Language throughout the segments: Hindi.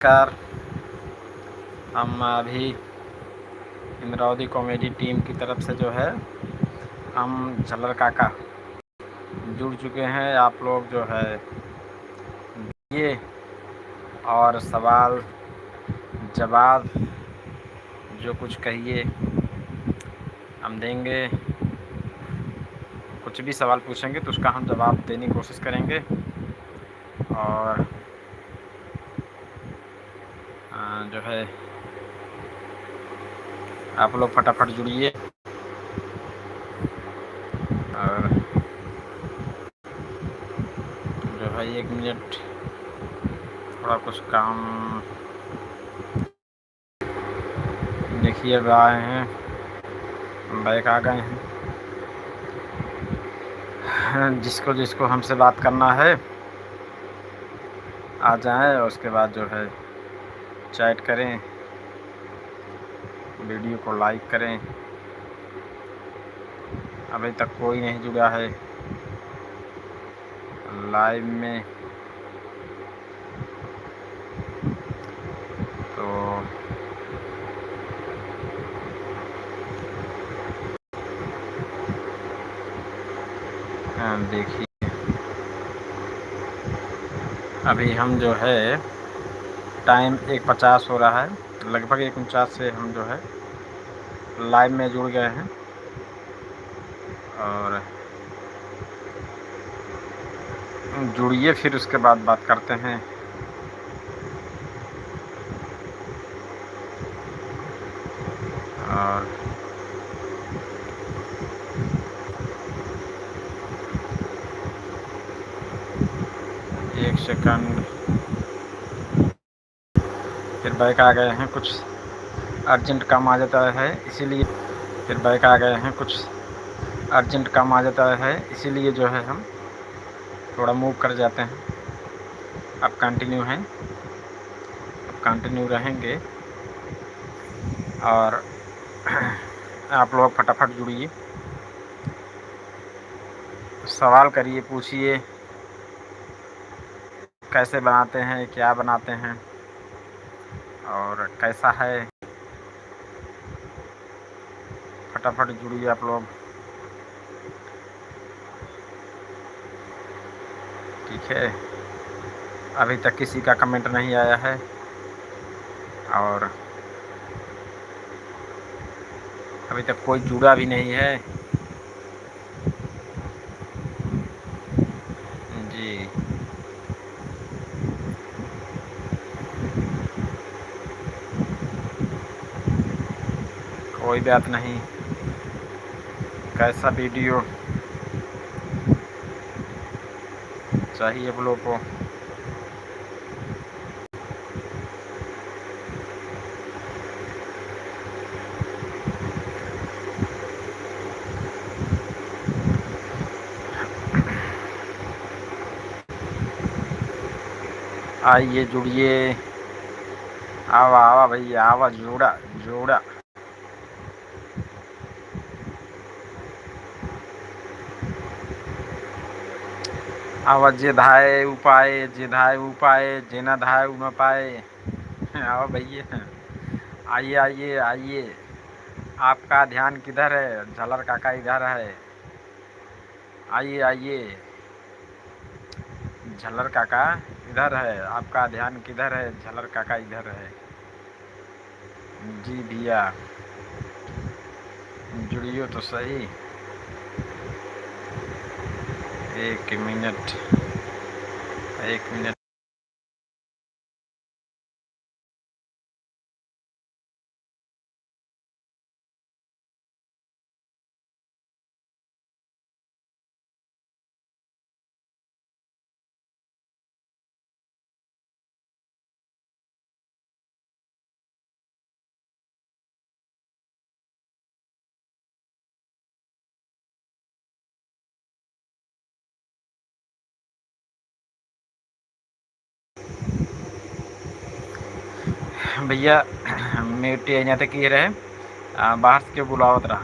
नमस्कार। हम अभी इंद्रावती कॉमेडी टीम की तरफ से जो है हम झल्लर काका जुड़ चुके हैं। आप लोग जो है ये और सवाल जवाब जो कुछ कहिए हम देंगे। कुछ भी सवाल पूछेंगे तो उसका हम जवाब देने की कोशिश करेंगे। और जो है आप लोग फटाफट जुड़िए। और जो है 1 मिनट थोड़ा कुछ काम देखिए। अब आए हैं, बैक आ गए हैं। जिसको जिसको हमसे बात करना है आ जाएं। और उसके बाद जो है चैट करें, वीडियो को लाइक करें। अभी तक कोई नहीं जुड़ा है लाइव में, तो देखिए अभी हम जो है टाइम 1:50 हो रहा है, लगभग 1:49 से हम जो है लाइव में जुड़ गए हैं। और जुड़िए, फिर उसके बाद बात करते हैं। और एक सेकंड, फिर बैक आ गए हैं। कुछ अर्जेंट काम आ जाता है इसीलिए फिर बैक आ गए हैं। कुछ अर्जेंट काम आ जाता है इसीलिए जो है हम थोड़ा मूव कर जाते हैं। अब कंटिन्यू हैं, अब कंटिन्यू रहेंगे। और आप लोग फटाफट जुड़िए, सवाल करिए, पूछिए कैसे बनाते हैं, क्या बनाते हैं और कैसा है। फटाफट जुड़िए आप लोग, ठीक है। अभी तक किसी का कमेंट नहीं आया है और अभी तक कोई जुड़ा भी नहीं है जी। कोई बात नहीं, कैसा वीडियो चाहिए आप लोग को। आइए जुड़िए, आवा आवा भैया आवा, जोड़ा जोड़ा। आवा जे धाय उपाय, जे धाय उपाय, जे न धाय न पाए। आओ भैया, आइए आइए आइए। आपका ध्यान किधर है? झल्लर काका इधर है। आइए आइए, झल्लर काका इधर है। आपका ध्यान किधर है? झल्लर काका इधर है। जी भैया, जुड़ियो तो सही। 1 मिनट, 1 मिनट। भैया मेटे यहाँ तक ये रहे, बाहर से क्यों बुलावत रहा।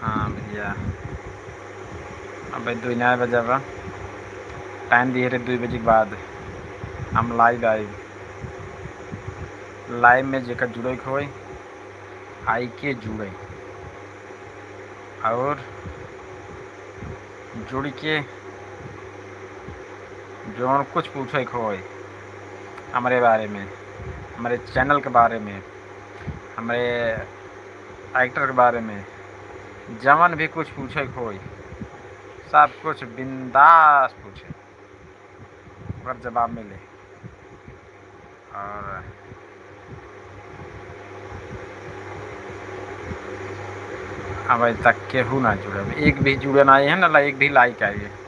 हाँ भैया, अब दुनिया बजावा टाइम दिए रहे 2 बजे के बाद हम लाइव में जेकर जुड़े खोए आई के जुड़े और जुड़ के जो कुछ पूछे खोए हमारे बारे में, हमारे चैनल के बारे में, हमारे एक्टर के बारे में, जवन भी कुछ पूछे खोए सब कुछ बिंदास पूछे अगर जवाब मिले। और अब तक केहू ना जुड़े, एक भी जुड़े ना है ना, एक भी लाइक आई है।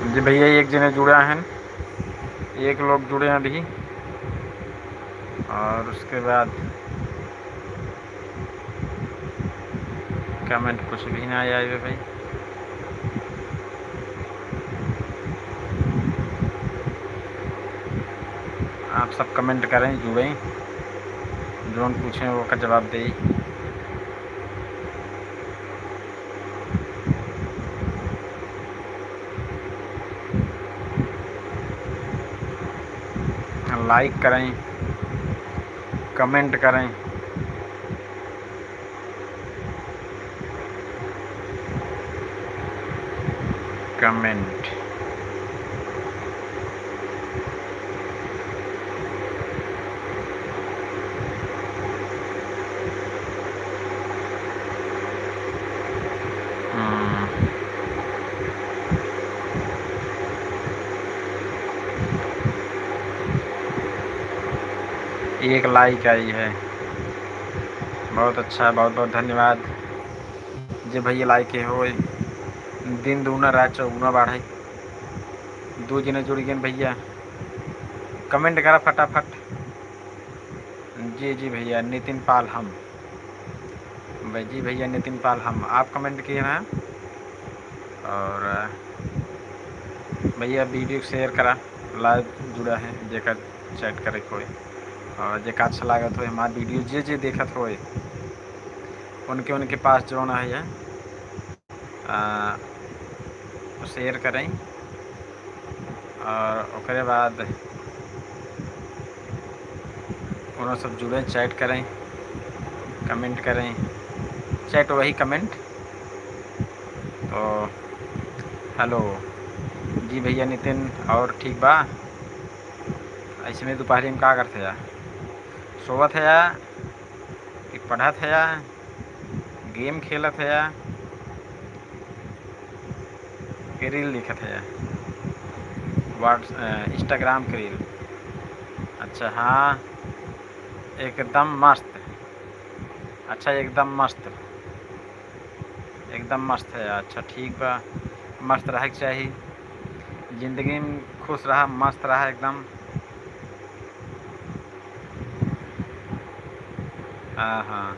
जी भैया एक जने जुड़ा है, एक लोग जुड़े हैं अभी, और उसके बाद कमेंट कुछ भी ना आया है भाई। आप सब कमेंट करें, जुड़ें, जो पूछें वो का जवाब दें। लाइक करें, कमेंट करें, कमेंट। एक लाइक आई है, बहुत अच्छा, बहुत बहुत धन्यवाद जी भैया। लाइक हो दिन दूना रात चौगुना बढ़ाई, 2 जने जुड़ गए भैया, कमेंट करा फटाफट। जी जी भैया नितिन पाल हम भाई, जी भैया नितिन पाल हम, आप कमेंट किए ना। और भैया वीडियो शेयर करा, लाइव जुड़ा है जेकर चैट करे कोई, और जेका अच्छा लागत हो हमारे वीडियो जे जे देखत हो उनके पास जो ना है शेयर करें। और उसके बाद उन्होंने सब जुड़े, चैट करें, कमेंट करें, चैट वही कमेंट। तो हेलो जी भैया नितिन, और ठीक बा? ऐसे में दोपहरी में क्या करते या? सोवत है या कि पढ़त है या गेम खेलत है या कि रील लिखत है या इंस्टाग्राम के रील? अच्छा हाँ, एकदम मस्त। अच्छा एकदम मस्त, एकदम मस्त है। अच्छा ठीक बा, मस्त रहे के चाहिए, ज़िंदगी में खुश रहा, मस्त रहा एकदम। हाँ हाँ,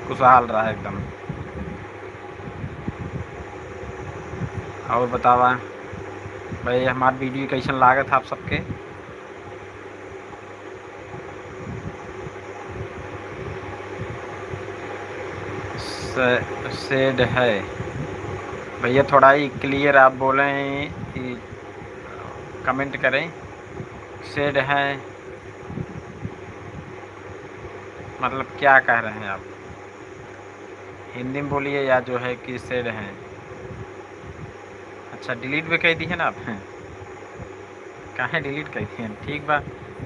खुशहाल रहा एकदम। और बतावा भाई हमारी वीडियो कैसन लागत आप सबके? सेड है भैया, थोड़ा ही क्लियर आप बोलें कि कमेंट करें। सेड है मतलब क्या कह रहे हैं आप? हिंदी में बोलिए या जो है कि से रहें। अच्छा डिलीट भी कह दी है ना आप? काहे डिलीट कह दी है? ठीक बा,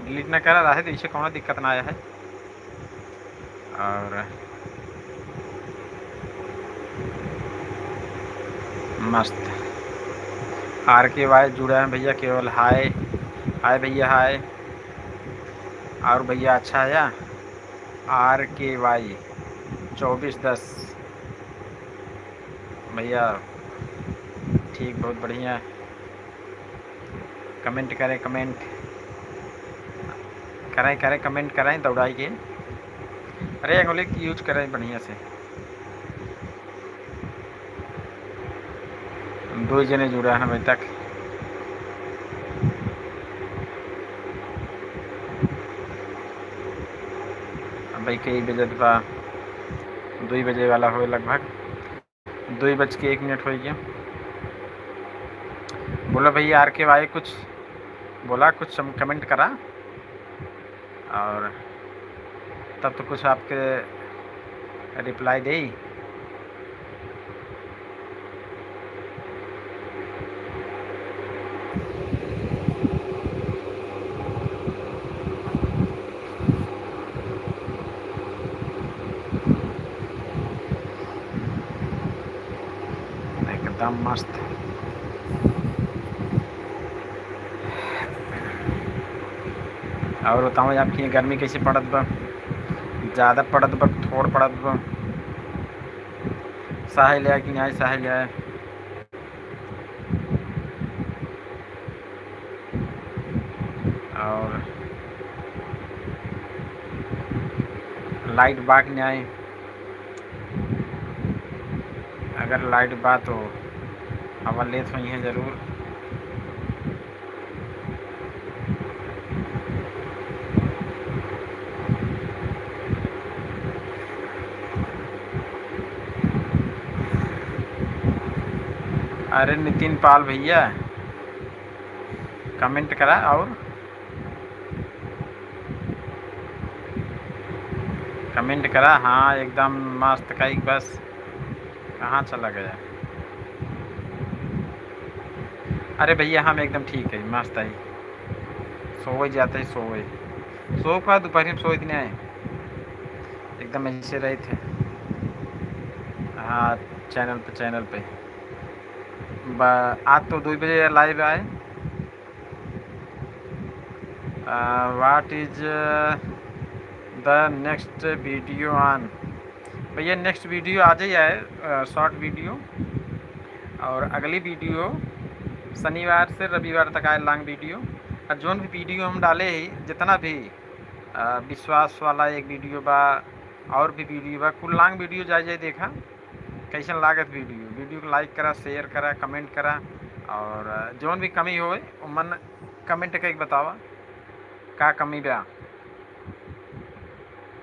डिलीट ना करा रहे तो इसे कोनो दिक्कत ना आया है। और मस्त RKY जुड़ा है भैया, केवल हाय हाय भैया हाय। और भैया अच्छा है या? RKY 2410 भैया ठीक, बहुत बढ़िया। कमेंट करें, कमेंट करें कमेंट करें दौड़ाइए। अरे एंगुलिक यूज करें बढ़िया से। 2 जने जुड़ा है अभी तक। भाई कई बजे बा 2 बजे वाला हो, लगभग 2:01 हो गया। बोला भैया RKY कुछ बोला, कुछ कमेंट करा और तब तो कुछ आपके रिप्लाई दे। एकदम मस्त। और बताओ आपकी यहाँ गर्मी कैसी पड़त बा? ज़्यादा पड़त बा, थोड़ पड़त बा? साहिल है कि नहीं साहिल है? और लाइट बा कि नहीं? अगर लाइट बा तो हवा लेत हुई है ज़रूर। अरे नितिन पाल भैया कमेंट करा और कमेंट करा। हाँ एकदम मस्त। कहीं बस कहाँ चला गया? अरे भैया हम एकदम ठीक है, मस्त है। सोए जाते ही सोए, सो का दोपहर में सोए दिन आए एकदम ऐसे रहे थे। हाँ चैनल पे आज तो 2 बजे लाइव आए। What is the next video on? भैया नेक्स्ट वीडियो आज ही आए, शॉर्ट वीडियो। और अगली वीडियो शनिवार से रविवार तक आए लॉन्ग वीडियो। और जो भी वीडियो हम डाले ही जितना भी विश्वास वाला एक वीडियो बा और भी वीडियो बा, कुल लॉन्ग वीडियो जाए देखा कैसन लागत वीडियो को लाइक करा, शेयर करा, कमेंट करा। और जो भी कमी हो मन कमेंट करके बतावा का कमी बा,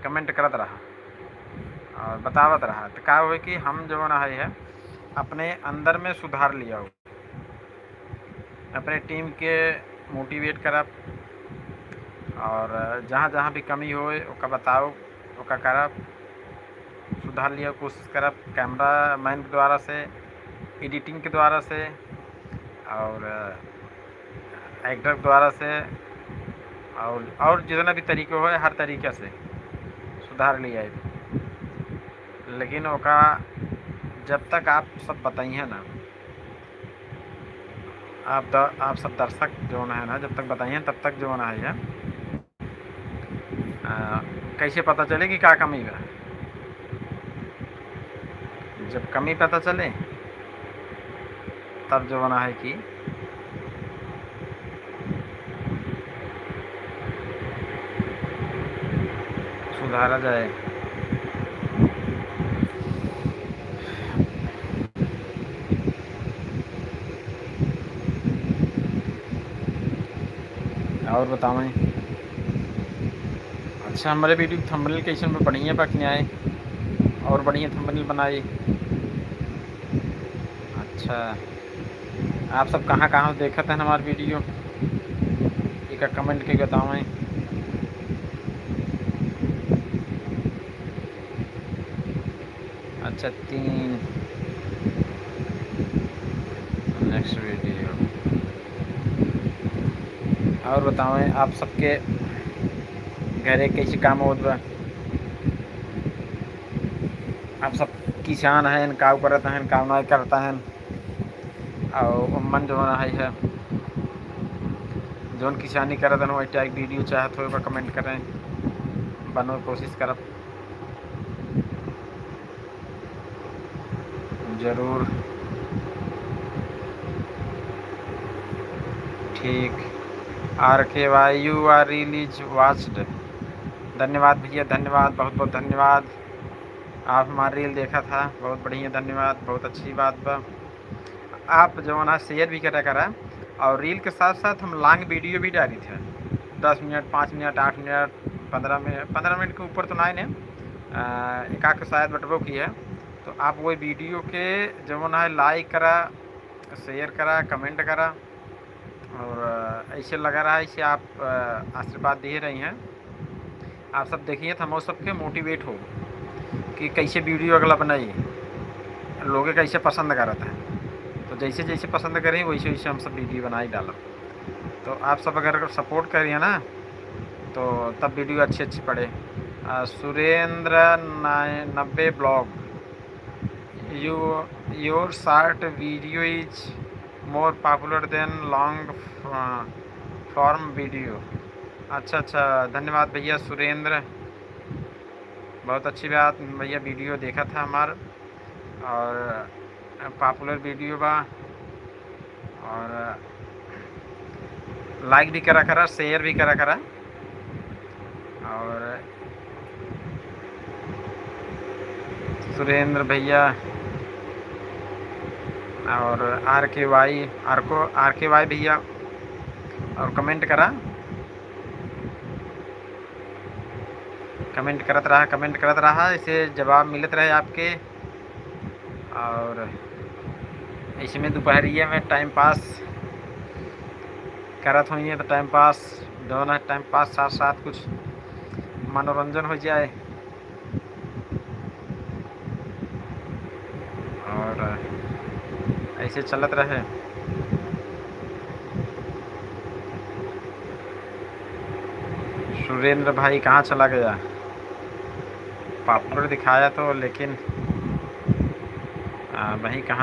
कमेंट करत रहा और बतावत रहा तो का हो कि हम जो है अपने अंदर में सुधार लिया हो, अपने टीम के मोटिवेट करब और जहाँ जहाँ भी कमी हो ओका बताओ, ओका करब, सुधार लिया कोशिश करब कैमरा मैन के द्वारा से, एडिटिंग के द्वारा से और एक्टर के द्वारा से और जितना भी तरीके हो हर तरीके से सुधार लिया है। लेकिन ओका जब तक आप सब बताइए ना, आप सब दर्शक जो है ना जब तक बताइए तब तक जो है कैसे पता चले कि क्या कमी है? जब कमी पता चले तब जो है कि सुधारा जाए। और बताएं। अच्छा हमारे वीडियो थंबनेल कैसे में बढ़िया बाकी आए और बढ़िया थंबनेल बनाए। अच्छा आप सब कहाँ कहाँ देखते हैं हमारे वीडियो, एक कमेंट के बताएं। अच्छा 3 नेक्स्ट वीडियो। और बताएं आप सबके घरे कैसे काम होत बा। आप सब किसान हैं, काम करत हैं, काम नहीं करता हैं। और मन जो है जौन किसानी करत हन वही टाइप वीडियो चाहत हो कमेंट करें, बनो कोशिश करब ज़रूर। ठीक। RKY you are release watched. धन्यवाद भैया, धन्यवाद, बहुत बहुत धन्यवाद। आप हमारी रील देखा था, बहुत बढ़िया, धन्यवाद, बहुत अच्छी बात बा। आप जो है शेयर भी करा और रील के साथ साथ हम लॉन्ग वीडियो भी डाली थे, 10 मिनट, 5 मिनट, 8 मिनट, 15 मिनट के ऊपर तो नहीं एक आख शायद बटबो की है। तो आप वो वीडियो के जो है लाइक करा, शेयर करा, कमेंट करा और ऐसे लगा रहा है, इसे आप आशीर्वाद दे रही हैं। आप सब देखिए तो हम सबके मोटिवेट हो कि कैसे वीडियो अगला बनाई, लोग कैसे पसंद करते हैं। तो जैसे जैसे पसंद करें वैसे वैसे हम सब वीडियो बनाई डालब। तो आप सब अगर सपोर्ट करिए ना तो तब वीडियो अच्छी अच्छी पड़े। Surendra 90 blog, your short video is more popular than long form video. अच्छा अच्छा, धन्यवाद भैया सुरेंद्र, बहुत अच्छी बात भैया। वीडियो देखा था हमार और पॉपुलर वीडियो बा और लाइक भी करा, शेयर भी करा और सुरेंद्र भैया और RKY भैया और कमेंट करत रहा, इसे जवाब मिलत रहे आपके। और इसमें दोपहरिया में टाइम पास करत हुई है, तो टाइम पास दोनों टाइम पास साथ साथ कुछ मनोरंजन हो जाए और ऐसे चलत रहे। सुरेंद्र भाई कहाँ चला गया, पॉपुलर दिखाया तो लेकिन वहीं कहाँ